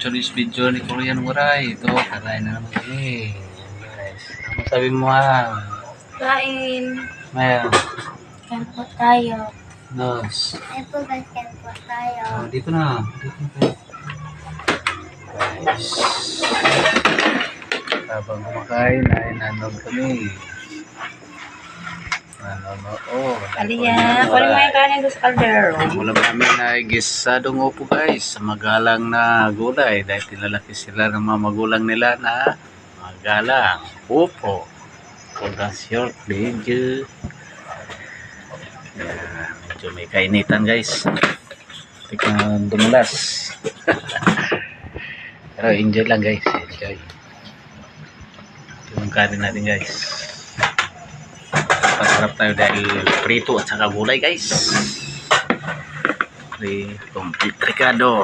today's video ni Korean Waray. Ito, kakain na naman kami. Guys, ano sabi mo ha? Kain. Maya. Kain po tayo. Nos. Ay po guys, kain po tayo. Oh, dito na. Dito na tayo. Guys. Habang kumakain ay nanood kami. Aliya, kunin mo yung kanin doon sa kaldero. Ulam namin ay gisadong opo guys sa magalang na gulay dahil tilalaki sila ng mga magulang nila na magalang opo. For the short video. Yan, medyo may kainitan guys. Tingnan dumulas. Pero enjoy lang guys, enjoy. Ito yung kanin natin guys. Pasarap tayo dahil prito at saka gulay guys. Komplikado.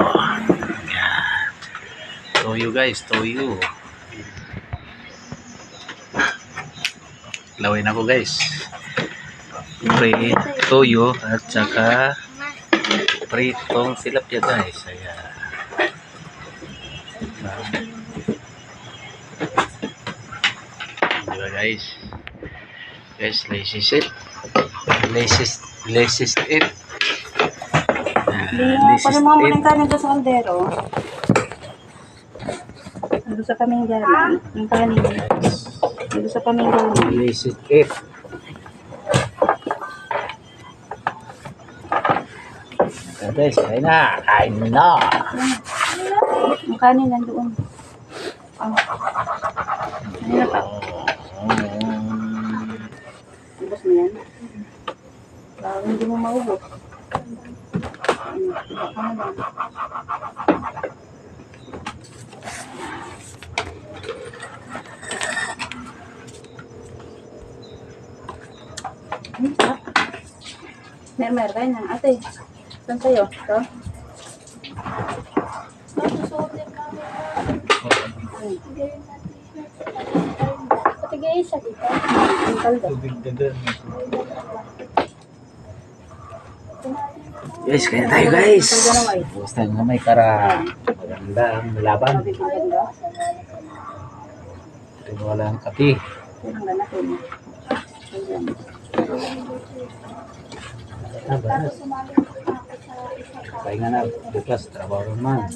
Yan. Toyo guys, toyo. Lawin ako guys. Toyo at saka pritong tilapia guys. Ayan. Diba guys? Guys, latest it. Kunin mo muna yung kanin doon sa kaldero. Doon sa kaming galing. Yung kanin. Doon sa kaming galing. Latest it. Guys, kain na. Kain na. Yung kanin nandoon. Oh. Ano na pa? Ubus mo yan? Bawang hindi mo maubos. Baka na lang. Mer, kain na. Ate, saan sa'yo? Ito? Patigay isa dito. Ang kaldo. Guys, kaya tayo guys. Basta nga may para maganda ang laban. Ito wala ang kape. Kaya nga na, bukas, trabaho naman.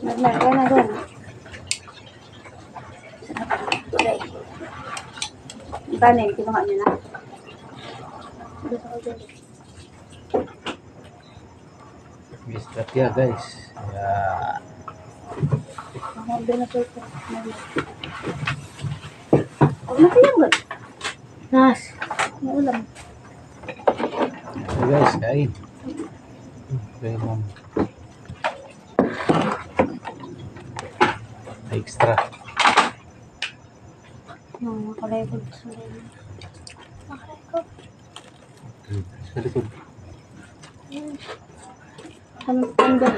Nagmahal na doon. Ang kanin, kinuha niyo na. Mistrapia guys. Yeah. Ako, binapay ko. Huwag na kayo ba? Nas. May ulam. Ito guys, kain. Okay, ma'am. Extra. Makalay ko. Makalay ko. Sa likod. Ang ba?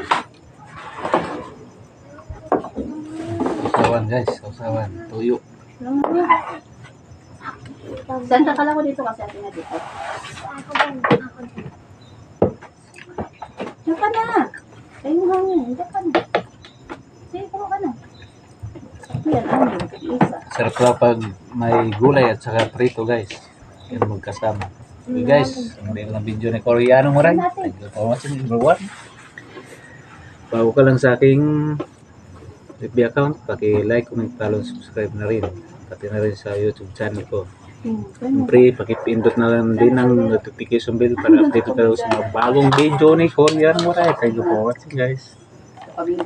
Usawan guys, usawan. Tuyo. Saan ka kala ko dito kasi atin na dito? Diyan ka na. Kayo mo hangin. Diyan ka na. Sige, kuha ka na. Yan, ano? Isa. Sarap na pag may gulay at saka prito guys. Yan magkasama. Okay guys, hindi lang video ni Koreano Waray. Thank you for watching everyone. Bago ka lang sa aking FB account, paki-like, comment, follow, subscribe na rin. Pati na rin sa YouTube channel ko. Siyempre, pakipindot na lang din ang notification bell para update kayo sa mga bagong video ni Koreano Waray. Thank you for watching guys.